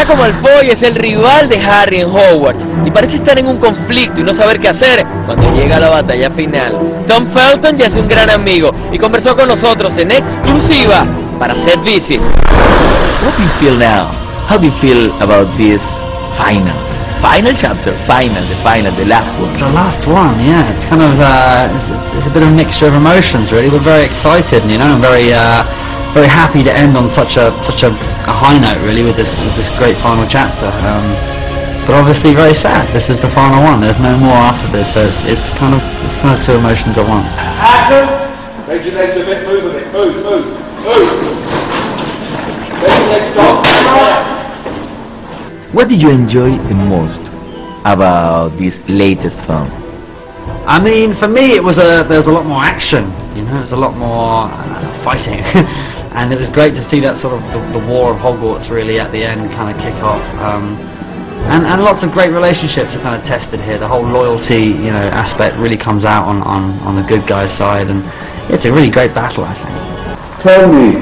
Draco Malfoy es el rival de Harry en Hogwarts y parece estar en un conflicto y no saber qué hacer cuando llega la batalla final. Tom Felton ya es un gran amigo y conversó con nosotros en exclusiva para Set Visit. What do you feel now? How do you feel about this final chapter, the last one? The last one, yeah. It's kind of it's a bit of a mixture of emotions, really. We're very excited, you know, and very happy to end on such a high note, really, with this great final chapter. But obviously very sad. This is the final one. There's no more after this, so it's kind of two emotions at once. Action! Raise your legs a bit, move a bit, move. Raise your legs, stop. What did you enjoy the most about this latest film? I mean, for me, there was a lot more action. You know, it was a lot more fighting, and it was great to see that sort of the war of Hogwarts really at the end kind of kick off. And lots of great relationships are kind of tested here. The whole loyalty, you know, aspect really comes out on the good guy's side, and it's a really great battle, I think. Tell me.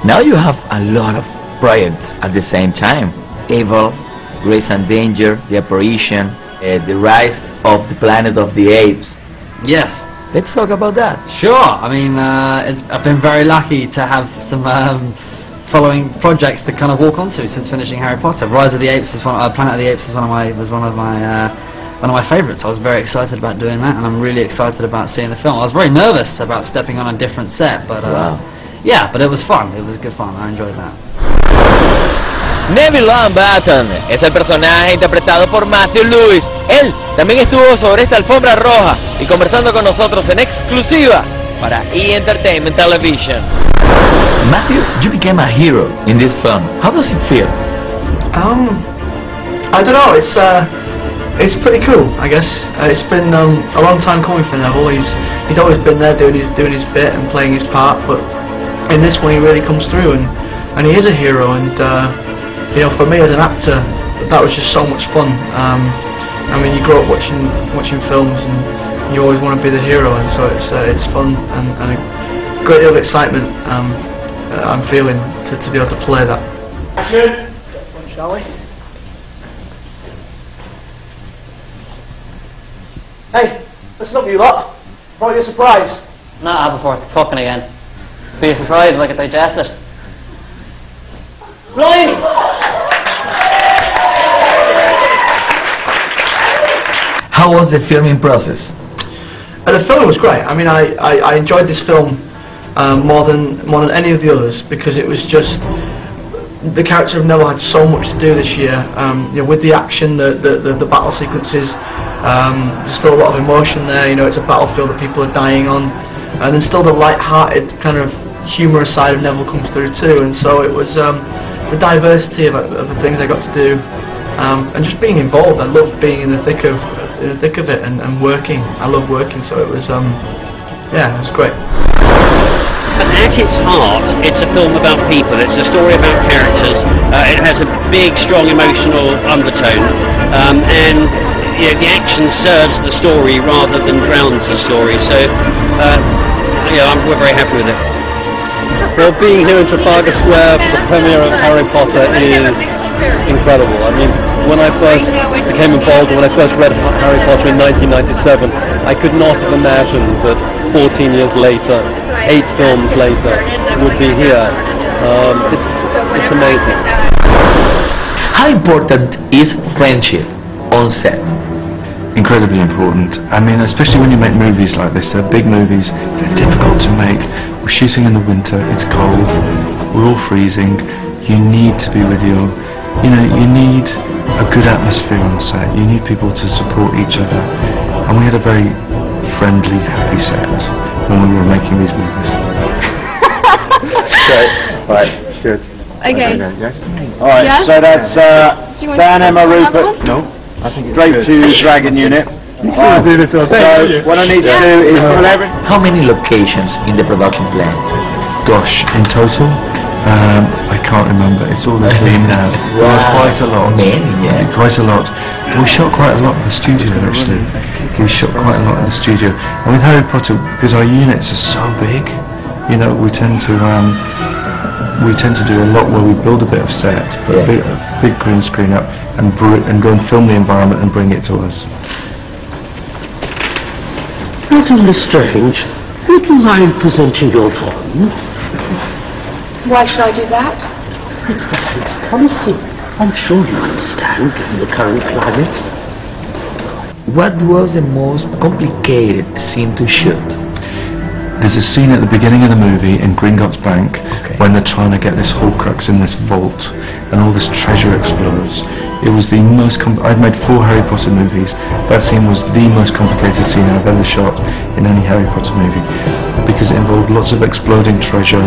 Now you have a lot of projects at the same time. Evil, Grace and Danger, The Apparition, The Rise of the Planet of the Apes. Yes. Let's talk about that. Sure. I mean, I've been very lucky to have some following projects to kind of walk onto since finishing Harry Potter. Rise of the Apes is Planet of the Apes is one of my favourites. I was very excited about doing that, and I'm really excited about seeing the film. I was very nervous about stepping on a different set, but yeah, but it was fun. It was good fun. I enjoyed that. Neville Longbottom es el personaje interpretado por Matthew Lewis. Él también estuvo sobre esta alfombra roja y conversando con nosotros en exclusiva para E! Entertainment Television. Matthew, you became a hero in this film. How does it feel? I don't know. It's pretty cool, I guess. It's been a long time coming for Neville. He's always been there doing his bit and playing his part, but in this one he really comes through, and he is a hero. And you know, for me as an actor, that was just so much fun. I mean, you grow up watching films, and you always want to be the hero, and so it's fun and a great deal of excitement I'm feeling to be able to play that. Action! Shall we? Hey, listen up, you lot. Brought you a surprise. Nah, before it's cooking again. Be a surprise if I could digest it. Brilliant! How was the filming process? The film was great. I mean, I enjoyed this film more than any of the others, because it was just, the character of Neville had so much to do this year. You know, with the action, the battle sequences, there's still a lot of emotion there. You know, it's a battlefield that people are dying on, and then still the light-hearted kind of humorous side of Neville comes through too. And so it was the diversity of the things I got to do, and just being involved. I love being in the thick of it and working. I love working, so it was yeah, it was great. At its heart, it's a film about people. It's a story about characters. It has a big, strong emotional undertone, and you know, the action serves the story rather than drowns the story. So, yeah, we're very happy with it. Well, being here in Trafalgar Square for the premiere of Harry Potter is incredible. I mean, when I first became involved, and when I first read Harry Potter in 1997, I could not have imagined that 14 years later, 8 films later, would be here. It's amazing. How important is friendship on set? Incredibly important. I mean, especially when you make movies like this. They're big movies, they're difficult to make. We're shooting in the winter, it's cold, we're all freezing. You need to be with you know, you need a good atmosphere on set. You need people to support each other. And we had a very friendly, happy set when we were making these movies. Great. Right, good. Okay. Yes? Alright, Yeah? so that's Dan, Emma, Rupert. No, I think it's Straight good. to Dragon Unit. Alright, do this all day, So, don't you? what I need to do is pull every... How many locations in the production plan? Gosh, in total, I can't remember. It's all the team now. Well, quite a lot. Many, yeah. Quite a lot. We shot quite a lot in the studio, actually. We shot quite a lot in the studio. And with Harry Potter, because our units are so big, you know, we tend to we tend to do a lot where we build a bit of set, put a big green screen up, and go and film the environment and bring it to us. That is strange. Wouldn't mind presenting your drawing? Why should I do that? It's policy. I'm sure you understand, given the current climate. What was the most complicated scene to shoot? There's a scene at the beginning of the movie in Gringotts Bank when they're trying to get this Horcrux in this vault and all this treasure explodes. It was the most I've made 4 Harry Potter movies. That scene was the most complicated scene I've ever shot in any Harry Potter movie because it involved lots of exploding treasure,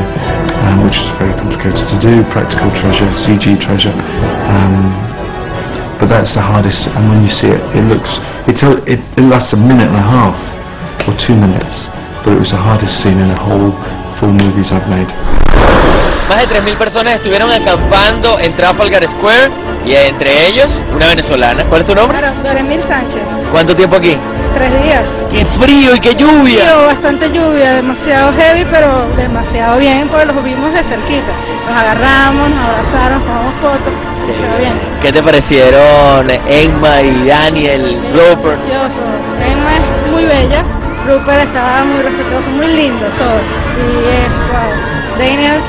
which is very complicated to do, practical treasure, CG treasure. But that's the hardest, and when you see it, it lasts a minute and a half or 2 minutes. But it was the hardest scene in the whole 4 movies I've made. Más de 3.000 personas estuvieron acampando en Trafalgar Square y entre ellos una venezolana. ¿Cuál es tu nombre? Doremir Sánchez. ¿Cuánto tiempo aquí? 3 días. ¡Qué frío y qué lluvia! Frío, bastante lluvia, demasiado heavy, pero demasiado bien porque los vimos de cerquita. Nos agarramos, nos abrazaron, tomamos fotos, demasiado bien. ¿Qué te parecieron Emma y Daniel, Rupert? Precioso. Emma es muy bella. Rupert estaba muy respetuoso, muy lindo todo. Y wow, Daniel,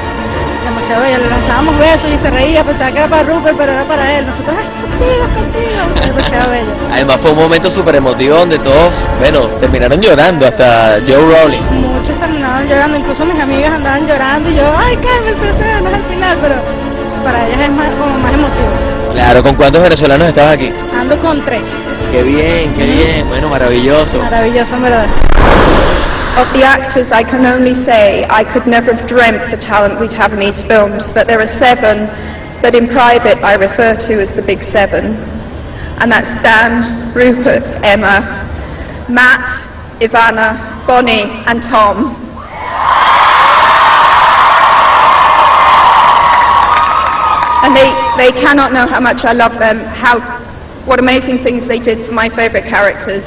demasiado bello, le lanzábamos besos y se reía, pensaba que era para Rupert, pero era para él. Nosotros, contigo, demasiado bello. Además fue un momento súper emotivo donde todos, bueno, terminaron llorando, hasta Joe Rowling. Muchos terminaron llorando, incluso mis amigas andaban llorando y yo, ay, Carmen, no es al final, pero para ellas es como más emotivo. Claro, ¿con cuántos venezolanos estabas aquí? Ando con 3. Qué bien, bueno, maravilloso. Maravilloso, en verdad. Of the actors, I can only say I could never have dreamt the talent we'd have in these films, but there are 7 that in private I refer to as the Big 7. And that's Dan, Rupert, Emma, Matt, Ivana, Bonnie and Tom. And they cannot know how much I love them, what amazing things they did for my favourite characters,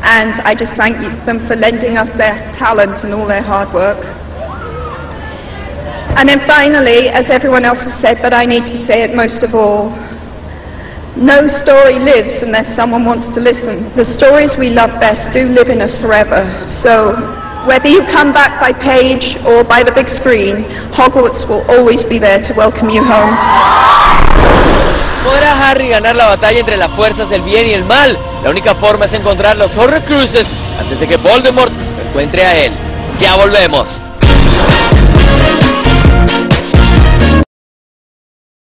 and I just thank them for lending us their talent and all their hard work. And then finally, as everyone else has said, but I need to say it most of all, no story lives unless someone wants to listen. The stories we love best do live in us forever, so whether you come back by page or by the big screen, Hogwarts will always be there to welcome you home. ¿Podrá Harry ganar la batalla entre las fuerzas del bien y el mal? La única forma es encontrar los Horcruxes antes de que Voldemort lo encuentre a él. Ya volvemos.